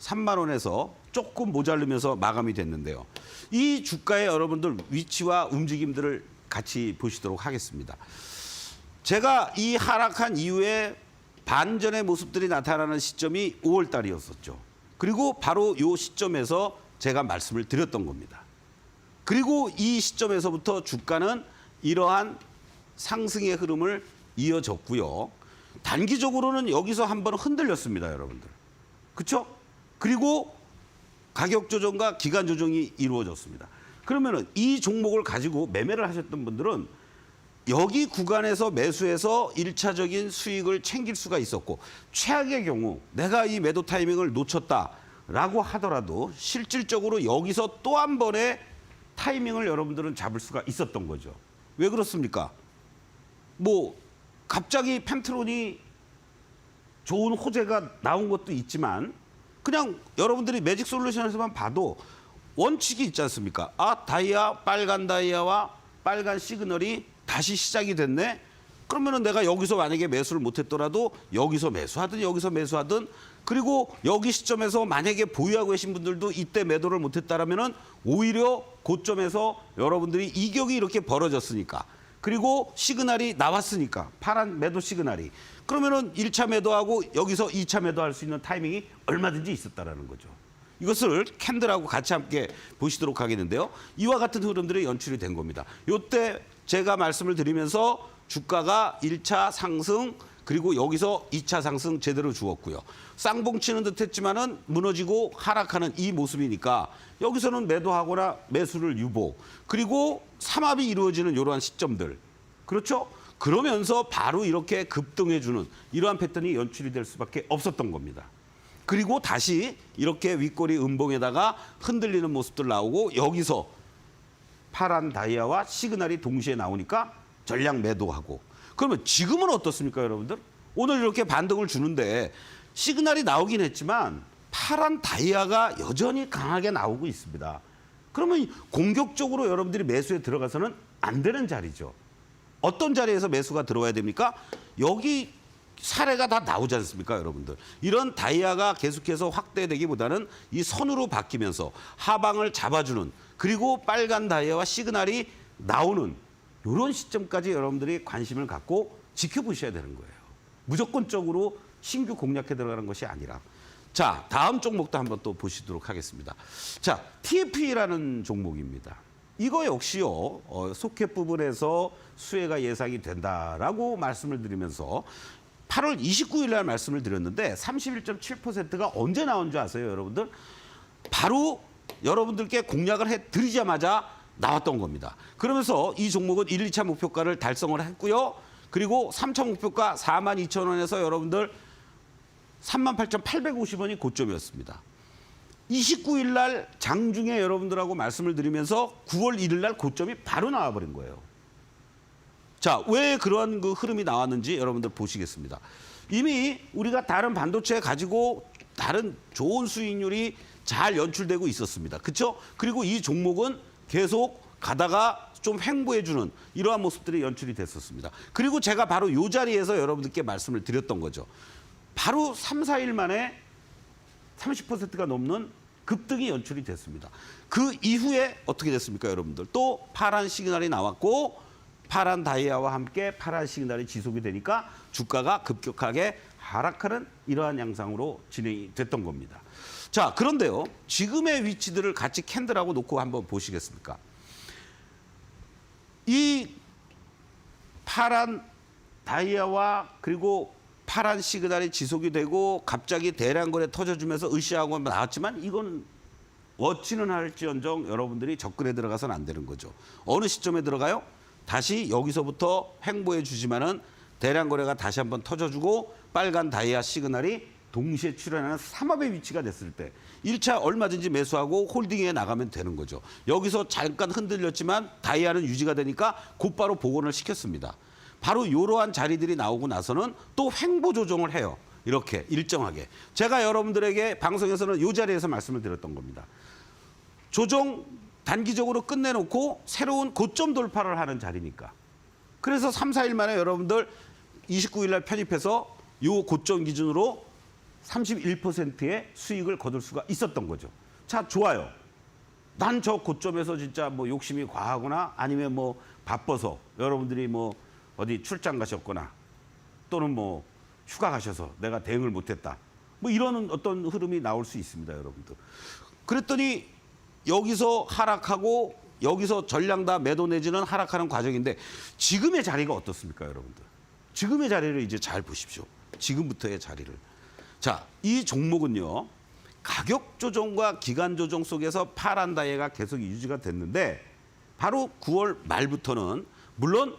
3만 원에서 조금 모자르면서 마감이 됐는데요. 이 주가의 여러분들 위치와 움직임들을 같이 보시도록 하겠습니다. 제가 이 하락한 이후에 반전의 모습들이 나타나는 시점이 5월 달이었었죠. 그리고 바로 이 시점에서 제가 말씀을 드렸던 겁니다. 그리고 이 시점에서부터 주가는 이러한 상승의 흐름을 이어졌고요. 단기적으로는 여기서 한번 흔들렸습니다, 여러분들. 그렇죠? 그리고 가격 조정과 기간 조정이 이루어졌습니다. 그러면은 이 종목을 가지고 매매를 하셨던 분들은 여기 구간에서 매수해서 1차적인 수익을 챙길 수가 있었고 최악의 경우 내가 이 매도 타이밍을 놓쳤다라고 하더라도 실질적으로 여기서 또 한 번의 타이밍을 여러분들은 잡을 수가 있었던 거죠. 왜 그렇습니까? 뭐 갑자기 펜트론이 좋은 호재가 나온 것도 있지만 그냥 여러분들이 매직 솔루션에서만 봐도 원칙이 있지 않습니까? 아, 다이아, 빨간 다이아와 빨간 시그널이 다시 시작이 됐네. 그러면은 내가 여기서 만약에 매수를 못했더라도 여기서 매수하든 여기서 매수하든 그리고 여기 시점에서 만약에 보유하고 계신 분들도 이때 매도를 못했다라면은 오히려 고점에서 여러분들이 이격이 이렇게 벌어졌으니까 그리고 시그널이 나왔으니까 파란 매도 시그널이 그러면은 1차 매도하고 여기서 2차 매도할 수 있는 타이밍이 얼마든지 있었다라는 거죠. 이것을 캔들하고 같이 함께 보시도록 하겠는데요. 이와 같은 흐름들이 연출이 된 겁니다. 이때 제가 말씀을 드리면서 주가가 1차 상승 그리고 여기서 2차 상승 제대로 주었고요. 쌍봉 치는 듯 했지만은 무너지고 하락하는 이 모습이니까 여기서는 매도하거나 매수를 유보 그리고 삼합이 이루어지는 이러한 시점들 그렇죠? 그러면서 바로 이렇게 급등해주는 이러한 패턴이 연출이 될 수밖에 없었던 겁니다. 그리고 다시 이렇게 윗꼬리 음봉에다가 흔들리는 모습들 나오고 여기서 파란 다이아와 시그널이 동시에 나오니까 전량 매도하고. 그러면 지금은 어떻습니까, 여러분들? 오늘 이렇게 반등을 주는데 시그널이 나오긴 했지만 파란 다이아가 여전히 강하게 나오고 있습니다. 그러면 공격적으로 여러분들이 매수에 들어가서는 안 되는 자리죠. 어떤 자리에서 매수가 들어와야 됩니까? 여기 사례가 다 나오지 않습니까, 여러분들? 이런 다이아가 계속해서 확대되기보다는 이 선으로 바뀌면서 하방을 잡아주는, 그리고 빨간 다이아와 시그널이 나오는 이런 시점까지 여러분들이 관심을 갖고 지켜보셔야 되는 거예요. 무조건적으로 신규 공략해 들어가는 것이 아니라. 자, 다음 종목도 한번 또 보시도록 하겠습니다. 자, TFE라는 종목입니다. 이거 역시요, 소켓 부분에서 수혜가 예상이 된다라고 말씀을 드리면서 8월 29일 날 말씀을 드렸는데 31.7%가 언제 나온 줄 아세요, 여러분들? 바로 여러분들께 공략을 해드리자마자 나왔던 겁니다. 그러면서 이 종목은 1, 2차 목표가를 달성을 했고요. 그리고 3차 목표가 42,000원에서 여러분들 38,850원이 고점이었습니다. 29일 날 장중에 여러분들하고 말씀을 드리면서 9월 1일 날 고점이 바로 나와버린 거예요. 자, 왜 그러한 그 흐름이 나왔는지 여러분들 보시겠습니다. 이미 우리가 다른 반도체 가지고 다른 좋은 수익률이 잘 연출되고 있었습니다. 그렇죠? 그리고 이 종목은 계속 가다가 좀 횡보해주는 이러한 모습들이 연출이 됐었습니다. 그리고 제가 바로 이 자리에서 여러분들께 말씀을 드렸던 거죠. 바로 3, 4일 만에 30%가 넘는 급등이 연출이 됐습니다. 그 이후에 어떻게 됐습니까, 여러분들? 또 파란 시그널이 나왔고 파란 다이아와 함께 파란 시그널이 지속이 되니까 주가가 급격하게 하락하는 이러한 양상으로 진행이 됐던 겁니다. 자, 그런데요, 지금의 위치들을 같이 캔들하고 놓고 한번 보시겠습니까? 이 파란 다이아와 그리고 파란 시그널이 지속이 되고 갑자기 대량 거래 터져주면서 으쌰하고 나왔지만 이건 워치는 할지언정 여러분들이 접근해 들어가서는 안 되는 거죠. 어느 시점에 들어가요? 다시 여기서부터 횡보해 주지만은 대량 거래가 다시 한번 터져주고 빨간 다이아 시그널이 동시에 출현하는 삼합의 위치가 됐을 때 1차 얼마든지 매수하고 홀딩에 나가면 되는 거죠. 여기서 잠깐 흔들렸지만 다이아는 유지가 되니까 곧바로 복원을 시켰습니다. 바로 이러한 자리들이 나오고 나서는 또 횡보 조정을 해요. 이렇게 일정하게. 제가 여러분들에게 방송에서는 이 자리에서 말씀을 드렸던 겁니다. 조정 단기적으로 끝내놓고 새로운 고점 돌파를 하는 자리니까. 그래서 3, 4일 만에 여러분들 29일 날 편입해서 이 고점 기준으로 31%의 수익을 거둘 수가 있었던 거죠. 자, 좋아요. 난 저 고점에서 진짜 뭐 욕심이 과하거나 아니면 뭐 바빠서 여러분들이 뭐 어디 출장 가셨거나 또는 뭐 휴가 가셔서 내가 대응을 못했다. 뭐 이런 어떤 흐름이 나올 수 있습니다, 여러분들. 그랬더니 여기서 하락하고 여기서 전량 다 매도 내지는 하락하는 과정인데 지금의 자리가 어떻습니까, 여러분들? 지금의 자리를 이제 잘 보십시오. 지금부터의 자리를. 자, 이 종목은요, 가격 조정과 기간 조정 속에서 파란 다이아가 계속 유지가 됐는데 바로 9월 말부터는 물론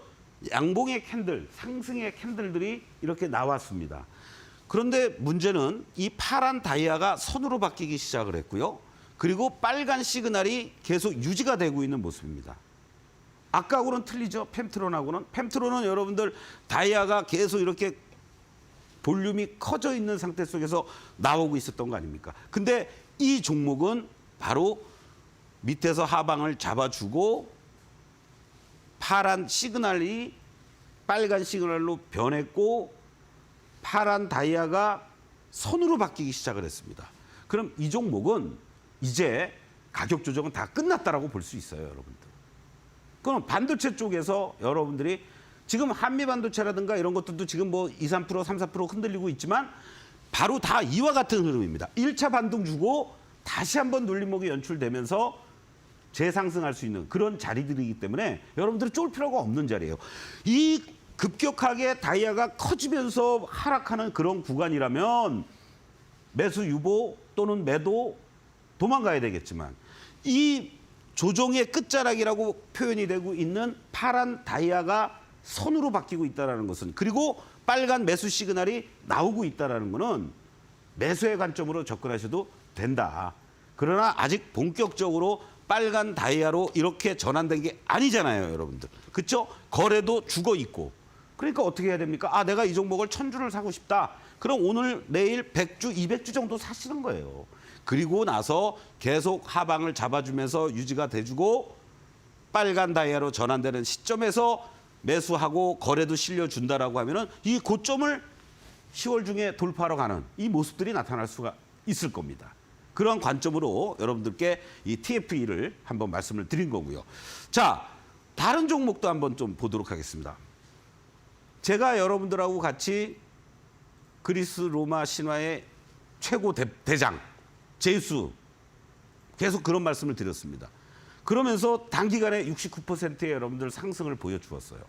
양봉의 캔들, 상승의 캔들들이 이렇게 나왔습니다. 그런데 문제는 이 파란 다이아가 선으로 바뀌기 시작을 했고요. 그리고 빨간 시그널이 계속 유지가 되고 있는 모습입니다. 아까하고는 틀리죠. 펜트론은 여러분들 다이아가 계속 이렇게 볼륨이 커져 있는 상태 속에서 나오고 있었던 거 아닙니까? 근데 이 종목은 바로 밑에서 하방을 잡아주고 파란 시그널이 빨간 시그널로 변했고 파란 다이아가 선으로 바뀌기 시작을 했습니다. 그럼 이 종목은 이제 가격 조정은 다 끝났다라고 볼 수 있어요, 여러분들. 그럼 반도체 쪽에서 여러분들이 지금 한미 반도체라든가 이런 것들도 지금 뭐 2, 3%, 3, 4% 흔들리고 있지만 바로 다 이와 같은 흐름입니다. 1차 반등 주고 다시 한번 눌림목이 연출되면서 재상승할 수 있는 그런 자리들이기 때문에 여러분들이 쫄 필요가 없는 자리예요. 이 급격하게 다이아가 커지면서 하락하는 그런 구간이라면 매수 유보 또는 매도 도망가야 되겠지만 이 조정의 끝자락이라고 표현이 되고 있는 파란 다이아가 선으로 바뀌고 있다는 것은 그리고 빨간 매수 시그널이 나오고 있다는 것은 매수의 관점으로 접근하셔도 된다. 그러나 아직 본격적으로 빨간 다이아로 이렇게 전환된 게 아니잖아요, 여러분들. 그렇죠? 거래도 죽어 있고. 그러니까 어떻게 해야 됩니까? 아, 내가 이 종목을 1000주를 사고 싶다. 그럼 오늘 내일 100주, 200주 정도 사시는 거예요. 그리고 나서 계속 하방을 잡아주면서 유지가 돼주고 빨간 다이아로 전환되는 시점에서 매수하고 거래도 실려준다라고 하면은 이 고점을 10월 중에 돌파하러 가는 이 모습들이 나타날 수가 있을 겁니다. 그런 관점으로 여러분들께 이 TFE를 한번 말씀을 드린 거고요. 자, 다른 종목도 한번 좀 보도록 하겠습니다. 제가 여러분들하고 같이 그리스 로마 신화의 최고 대장 제우스 계속 그런 말씀을 드렸습니다. 그러면서 단기간에 69%의 여러분들 상승을 보여주었어요.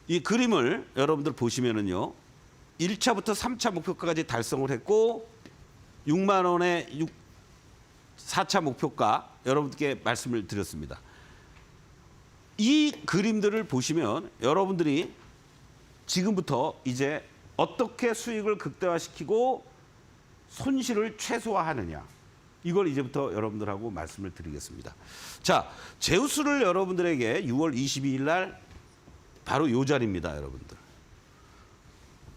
이 그림을 여러분들 보시면은요. 1차부터 3차 목표가까지 달성을 했고 6만 원의 4차 목표가 여러분께 말씀을 드렸습니다. 이 그림들을 보시면 여러분들이 지금부터 이제 어떻게 수익을 극대화시키고 손실을 최소화하느냐. 이걸 이제부터 여러분들하고 말씀을 드리겠습니다. 자, 제우스를 여러분들에게 6월 22일 날 바로 요 자리입니다, 여러분들.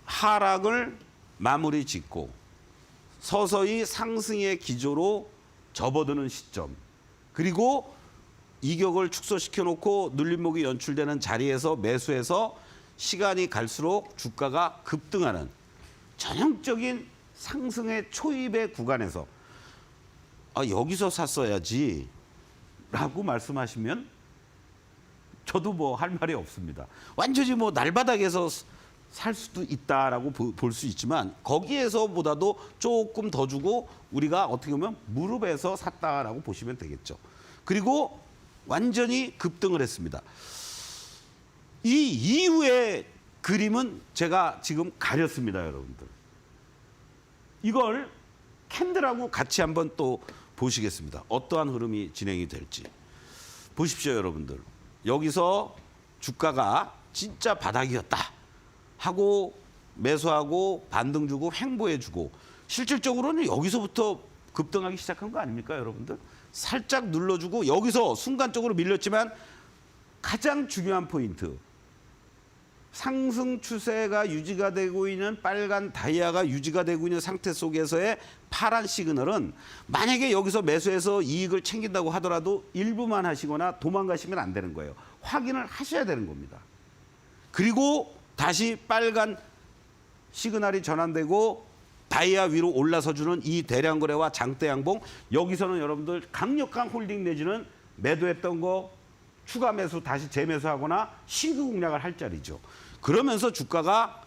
하락을 마무리 짓고 서서히 상승의 기조로 접어드는 시점. 그리고 이격을 축소시켜 놓고 눌림목이 연출되는 자리에서 매수해서 시간이 갈수록 주가가 급등하는 전형적인 상승의 초입의 구간에서 아, 여기서 샀어야지 라고 말씀하시면 저도 뭐 할 말이 없습니다. 완전히 뭐 날바닥에서 살 수도 있다라고 볼 수 있지만 거기에서보다도 조금 더 주고 우리가 어떻게 보면 무릎에서 샀다라고 보시면 되겠죠. 그리고 완전히 급등을 했습니다. 이 이후의 그림은 제가 지금 가렸습니다, 여러분들. 이걸 캔들하고 같이 한번 또 보시겠습니다. 어떠한 흐름이 진행이 될지. 보십시오, 여러분들. 여기서 주가가 진짜 바닥이었다 하고 매수하고 반등 주고 횡보해 주고 실질적으로는 여기서부터 급등하기 시작한 거 아닙니까, 여러분들? 살짝 눌러주고 여기서 순간적으로 밀렸지만 가장 중요한 포인트. 상승 추세가 유지가 되고 있는 빨간 다이아가 유지가 되고 있는 상태 속에서의 파란 시그널은 만약에 여기서 매수해서 이익을 챙긴다고 하더라도 일부만 하시거나 도망가시면 안 되는 거예요. 확인을 하셔야 되는 겁니다. 그리고 다시 빨간 시그널이 전환되고 다이아 위로 올라서주는 이 대량 거래와 장대 양봉, 여기서는 여러분들 강력한 홀딩 내지는 매도했던 거 추가 매수 다시 재매수하거나 신규 공략을 할 자리죠. 그러면서 주가가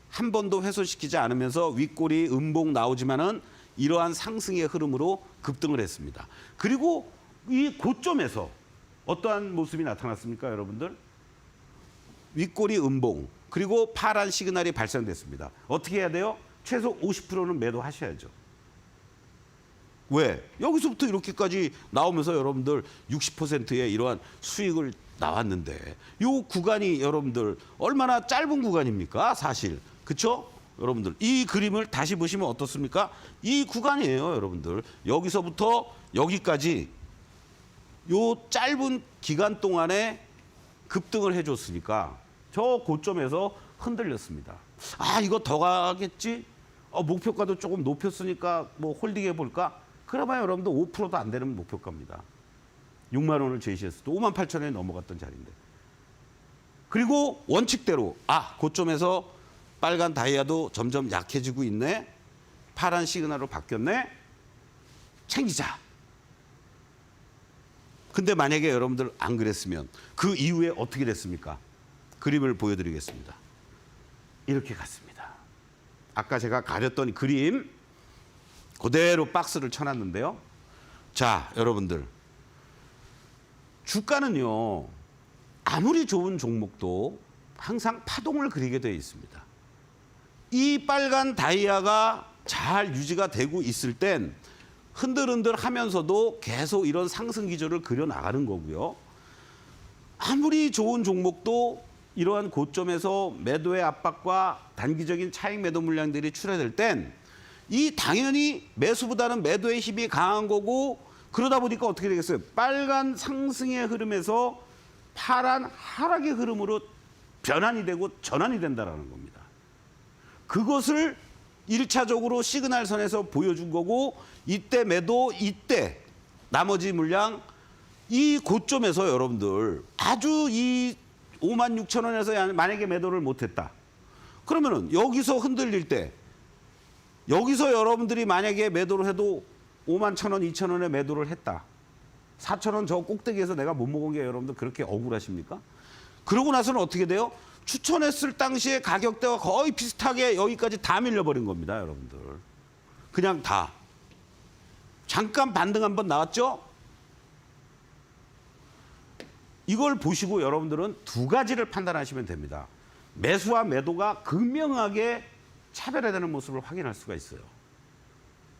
한 번도 훼손시키지 않으면서 윗꼬리 음봉 나오지만은 이러한 상승의 흐름으로 급등을 했습니다. 그리고 이 고점에서 어떠한 모습이 나타났습니까, 여러분들? 윗꼬리 음봉 그리고 파란 시그널이 발생됐습니다. 어떻게 해야 돼요? 최소 50%는 매도하셔야죠. 왜? 여기서부터 이렇게까지 나오면서 여러분들 60%의 이러한 수익을 나왔는데 이 구간이 여러분들 얼마나 짧은 구간입니까? 사실. 그렇죠? 여러분들 이 그림을 다시 보시면 어떻습니까? 이 구간이에요, 여러분들. 여기서부터 여기까지 이 짧은 기간 동안에 급등을 해줬으니까 저 고점에서 흔들렸습니다. 아, 이거 더 가겠지? 목표가도 조금 높였으니까 뭐 홀딩해 볼까? 그러면 여러분들 5%도 안 되는 목표가입니다. 6만 원을 제시했을 때 5만 8천 원에 넘어갔던 자리인데. 그리고 원칙대로 고점에서 빨간 다이아도 점점 약해지고 있네. 파란 시그널로 바뀌었네. 챙기자. 근데 만약에 여러분들 안 그랬으면 그 이후에 어떻게 됐습니까? 그림을 보여드리겠습니다. 이렇게 갔습니다. 아까 제가 가렸던 그림 그대로 박스를 쳐놨는데요. 자, 여러분들. 주가는요. 아무리 좋은 종목도 항상 파동을 그리게 되어 있습니다. 이 빨간 다이아가 잘 유지가 되고 있을 땐 흔들흔들 하면서도 계속 이런 상승 기조를 그려나가는 거고요. 아무리 좋은 종목도 이러한 고점에서 매도의 압박과 단기적인 차익 매도 물량들이 출현될 땐 이 당연히 매수보다는 매도의 힘이 강한 거고 그러다 보니까 어떻게 되겠어요? 빨간 상승의 흐름에서 파란 하락의 흐름으로 변환이 되고 전환이 된다는 겁니다. 그것을 1차적으로 시그널선에서 보여준 거고 이때 매도, 이때 나머지 물량 이 고점에서 여러분들 아주 이 56,000원에서 만약에 매도를 못했다. 그러면은 여기서 흔들릴 때 여기서 여러분들이 만약에 매도를 해도 51,000원, 2,000원에 매도를 했다. 4,000원 저 꼭대기에서 내가 못 먹은 게 여러분들 그렇게 억울하십니까? 그러고 나서는 어떻게 돼요? 추천했을 당시에 가격대와 거의 비슷하게 여기까지 다 밀려버린 겁니다, 여러분들. 그냥 다. 잠깐 반등 한번 나왔죠? 이걸 보시고 여러분들은 두 가지를 판단하시면 됩니다. 매수와 매도가 극명하게 차별화되는 모습을 확인할 수가 있어요.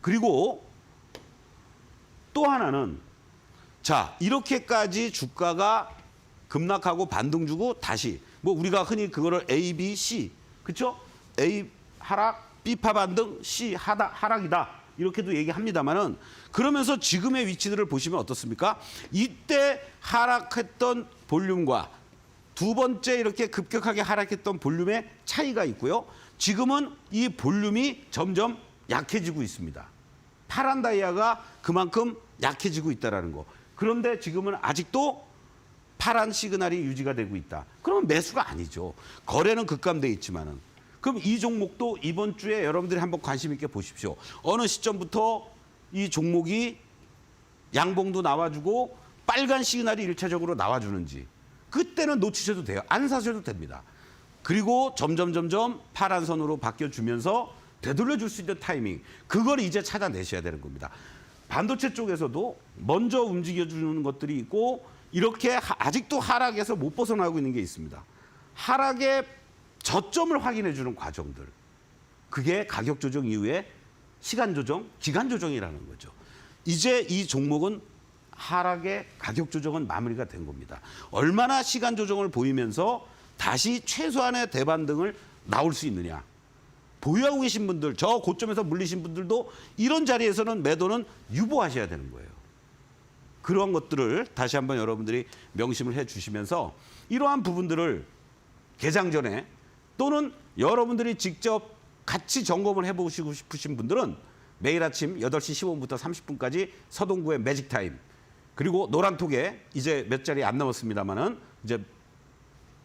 그리고 또 하나는 자, 이렇게까지 주가가 급락하고 반등 주고 다시 뭐 우리가 흔히 그거를 A, B, C 그렇죠? A 하락, B파 반등, C 하락이다. 이렇게도 얘기합니다만은 그러면서 지금의 위치들을 보시면 어떻습니까? 이때 하락했던 볼륨과 두 번째 이렇게 급격하게 하락했던 볼륨의 차이가 있고요. 지금은 이 볼륨이 점점 약해지고 있습니다. 파란 다이아가 그만큼 약해지고 있다는 거. 그런데 지금은 아직도 파란 시그널이 유지가 되고 있다. 그러면 매수가 아니죠. 거래는 급감돼 있지만은. 그럼 이 종목도 이번 주에 여러분들이 한번 관심 있게 보십시오. 어느 시점부터 이 종목이 양봉도 나와주고 빨간 시그널이 일차적으로 나와주는지 그때는 놓치셔도 돼요. 안 사셔도 됩니다. 그리고 점점 파란 선으로 바뀌어주면서 되돌려줄 수 있는 타이밍 그걸 이제 찾아내셔야 되는 겁니다. 반도체 쪽에서도 먼저 움직여주는 것들이 있고 이렇게 아직도 하락에서 못 벗어나고 있는 게 있습니다. 하락의 저점을 확인해주는 과정들. 그게 가격 조정 이후에 시간 조정, 기간 조정이라는 거죠. 이제 이 종목은 하락의 가격 조정은 마무리가 된 겁니다. 얼마나 시간 조정을 보이면서 다시 최소한의 대반등을 나올 수 있느냐. 보유하고 계신 분들, 저 고점에서 물리신 분들도 이런 자리에서는 매도는 유보하셔야 되는 거예요. 그런 것들을 다시 한번 여러분들이 명심을 해 주시면서 이러한 부분들을 개장 전에 또는 여러분들이 직접 같이 점검을 해보시고 싶으신 분들은 매일 아침 8시 15분부터 30분까지 서동구의 매직타임 그리고 노란톡에 이제 몇 자리 안 남았습니다만은 이제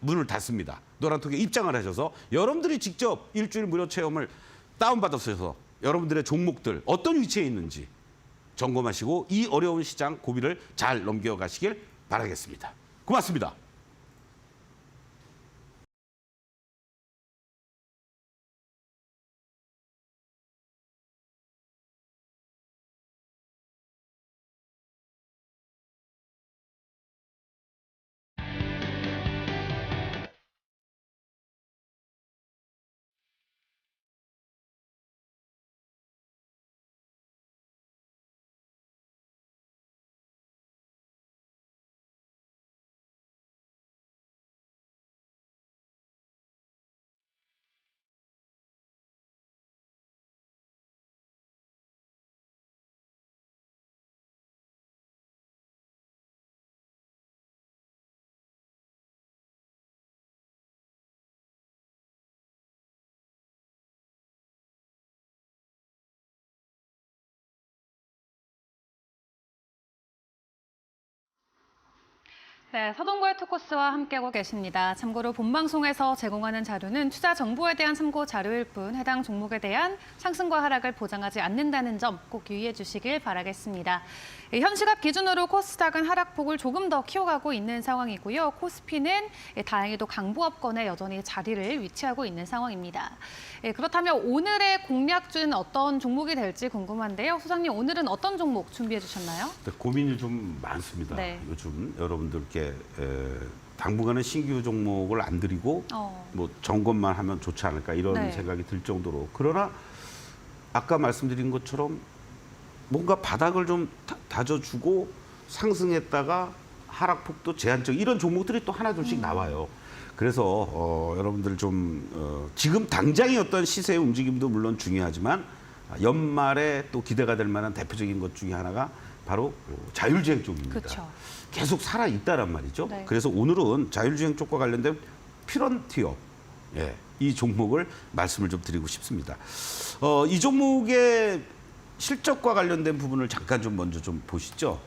문을 닫습니다. 노란톡에 입장을 하셔서 여러분들이 직접 일주일 무료 체험을 다운받으셔서 여러분들의 종목들 어떤 위치에 있는지 점검하시고 이 어려운 시장 고비를 잘 넘겨가시길 바라겠습니다. 고맙습니다. 네, 서동구의 투코스와 함께하고 계십니다. 참고로 본방송에서 제공하는 자료는 투자 정보에 대한 참고 자료일 뿐 해당 종목에 대한 상승과 하락을 보장하지 않는다는 점 꼭 유의해 주시길 바라겠습니다. 현 시각 기준으로 코스닥은 하락폭을 조금 더 키워가고 있는 상황이고요. 코스피는 다행히도 강보합권에 여전히 자리를 위치하고 있는 상황입니다. 그렇다면 오늘의 공략주는 어떤 종목이 될지 궁금한데요. 소장님, 오늘은 어떤 종목 준비해 주셨나요? 고민이 좀 많습니다. 네. 요즘 여러분들께 당분간은 신규 종목을 안 드리고 뭐 점검만 하면 좋지 않을까 이런 네. 생각이 들 정도로 그러나 아까 말씀드린 것처럼 뭔가 바닥을 좀 다져주고 상승했다가 하락폭도 제한적 이런 종목들이 또 하나 둘씩 나와요. 그래서 여러분들 좀 지금 당장의 어떤 시세의 움직임도 물론 중요하지만 연말에 또 기대가 될 만한 대표적인 것 중에 하나가 바로 자율주행 쪽입니다. 그렇죠. 계속 살아 있다란 말이죠. 네. 그래서 오늘은 자율주행 쪽과 관련된 피런티어, 이 종목을 말씀을 좀 드리고 싶습니다. 이 종목의 실적과 관련된 부분을 잠깐 좀 먼저 좀 보시죠.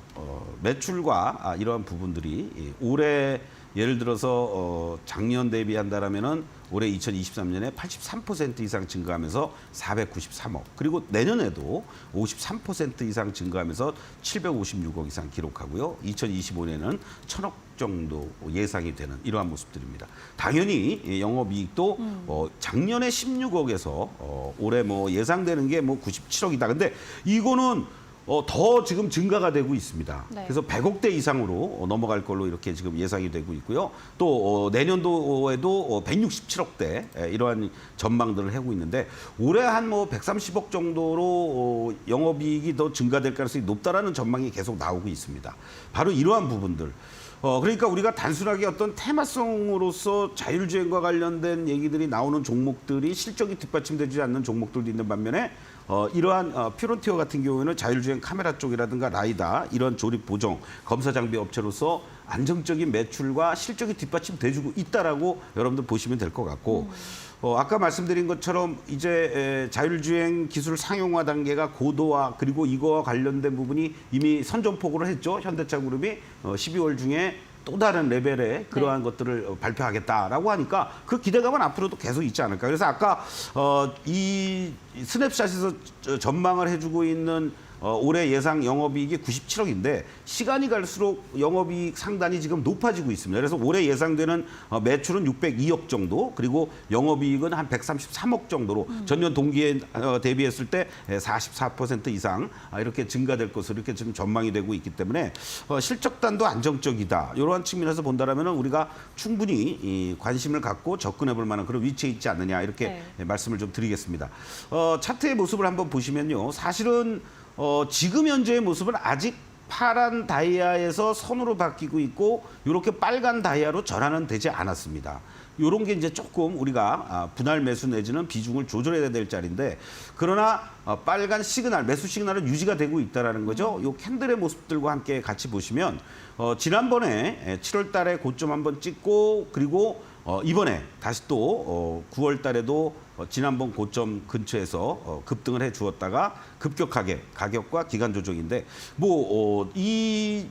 매출과 이러한 부분들이 올해 예를 들어서 작년 대비한다라면은 올해 2023년에 83% 이상 증가하면서 493억. 그리고 내년에도 53% 이상 증가하면서 756억 이상 기록하고요. 2025년에는 1,000억 정도 예상이 되는 이러한 모습들입니다. 당연히 영업이익도 작년에 16억에서 올해 뭐 예상되는 게 뭐 97억이다. 근데 이거는 더 지금 증가가 되고 있습니다. 네. 그래서 100억대 이상으로 넘어갈 걸로 이렇게 지금 예상이 되고 있고요. 또 내년도에도 167억대 이러한 전망들을 하고 있는데 올해 한 뭐 130억 정도로 영업이익이 더 증가될 가능성이 높다라는 전망이 계속 나오고 있습니다. 바로 이러한 부분들. 그러니까 우리가 단순하게 어떤 테마성으로서 자율주행과 관련된 얘기들이 나오는 종목들이 실적이 뒷받침되지 않는 종목들도 있는 반면에 이러한 퓨런티어 같은 경우에는 자율주행 카메라 쪽이라든가 라이다 이런 조립 보정 검사 장비 업체로서 안정적인 매출과 실적이 뒷받침돼주고 있다라고 여러분들 보시면 될 것 같고 아까 말씀드린 것처럼 이제 자율주행 기술 상용화 단계가 고도화 그리고 이거와 관련된 부분이 이미 선전포고를 했죠. 현대차그룹이 12월 중에 또 다른 레벨의 그러한 것들을 발표하겠다라고 하니까 그 기대감은 앞으로도 계속 있지 않을까. 그래서 아까 이 스냅샷에서 전망을 해주고 있는 올해 예상 영업이익이 97억인데 시간이 갈수록 영업이익 상단이 지금 높아지고 있습니다. 그래서 올해 예상되는 매출은 602억 정도 그리고 영업이익은 한 133억 정도로 전년 동기에 대비했을 때 44% 이상 이렇게 증가될 것으로 이렇게 지금 전망이 되고 있기 때문에 실적단도 안정적이다. 이러한 측면에서 본다라면 우리가 충분히 이 관심을 갖고 접근해 볼 만한 그런 위치에 있지 않느냐 이렇게 말씀을 좀 드리겠습니다. 차트의 모습을 한번 보시면요. 사실은 지금 현재의 모습은 아직 파란 다이아에서 선으로 바뀌고 있고 이렇게 빨간 다이아로 전환은 되지 않았습니다. 이런 게 이제 조금 우리가 분할 매수 내지는 비중을 조절해야 될 자리인데 그러나 빨간 시그널, 매수 시그널은 유지가 되고 있다는 거죠. 이 캔들의 모습들과 함께 같이 보시면 지난번에 7월 달에 고점 한번 찍고 그리고 이번에 다시 또 9월 달에도 지난번 고점 근처에서 급등을 해 주었다가 급격하게 가격과 기간 조정인데 이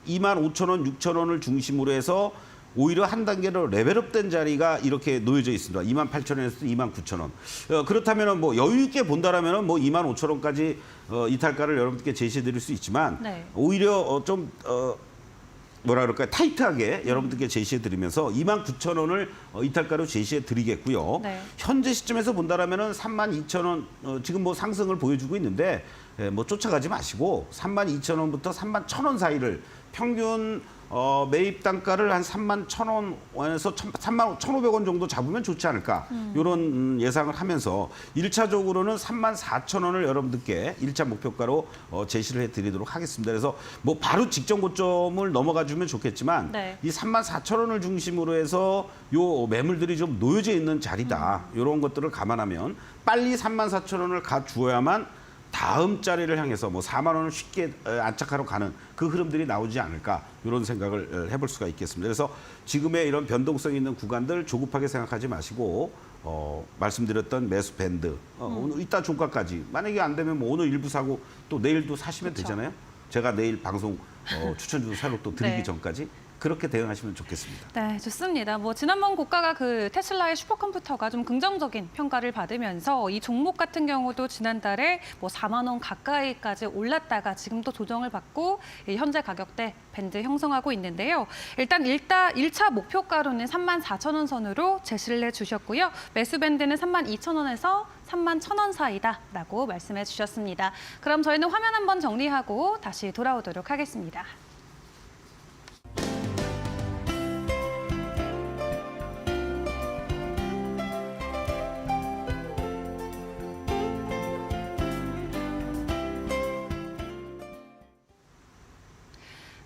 25,000원, 6,000원을 중심으로 해서 오히려 한 단계로 레벨업된 자리가 이렇게 놓여져 있습니다. 28,000원에서 29,000원. 그렇다면 뭐 여유 있게 본다라면 뭐 25,000원까지 이탈가를 여러분께 제시해 드릴 수 있지만 오히려 좀 뭐라 그럴까요? 타이트하게 여러분들께 제시해 드리면서 29,000원을 이탈가로 제시해 드리겠고요. 현재 시점에서 본다라면은 32,000원 지금 뭐 상승을 보여주고 있는데 뭐 쫓아가지 마시고 32,000원부터 31,000원 사이를 평균 매입 단가를 한 31,000원에서 31,500원 정도 잡으면 좋지 않을까 이런 예상을 하면서 1차적으로는 34,000원을 여러분들께 1차 목표가로 제시를 해드리도록 하겠습니다. 그래서 뭐 바로 직전 고점을 넘어가 주면 좋겠지만 이 34,000원을 중심으로 해서 요 매물들이 좀 놓여져 있는 자리다. 이런 것들을 감안하면 빨리 34,000원을 가 주어야만 다음 자리를 향해서 뭐 4만 원을 쉽게 안착하러 가는 그 흐름들이 나오지 않을까 이런 생각을 해볼 수가 있겠습니다. 그래서 지금의 이런 변동성 있는 구간들 조급하게 생각하지 마시고 말씀드렸던 매수 밴드 오늘 이따 종가까지 만약에 안 되면 뭐 오늘 일부 사고 또 내일도 사시면 되잖아요. 제가 내일 방송 추천주도 사로 또 드리기 전까지 그렇게 대응하시면 좋겠습니다. 네, 좋습니다. 뭐 지난번 고가가 그 테슬라의 슈퍼컴퓨터가 좀 긍정적인 평가를 받으면서 이 종목 같은 경우도 지난달에 뭐 4만 원 가까이까지 올랐다가 지금 또 조정을 받고 현재 가격대 밴드 형성하고 있는데요. 일단 1차 목표가로는 34,000원 선으로 제시를 해주셨고요. 매수 밴드는 32,000원에서 31,000원 사이다라고 말씀해 주셨습니다. 그럼 저희는 화면 한번 정리하고 다시 돌아오도록 하겠습니다.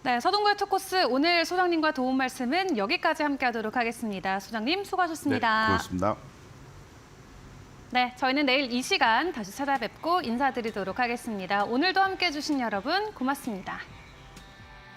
네, 서동구의 투코스 오늘 소장님과 도움 말씀은 여기까지 함께하도록 하겠습니다. 소장님 수고하셨습니다. 네, 고맙습니다. 네, 저희는 내일 이 시간 다시 찾아뵙고 인사드리도록 하겠습니다. 오늘도 함께해 주신 여러분 고맙습니다.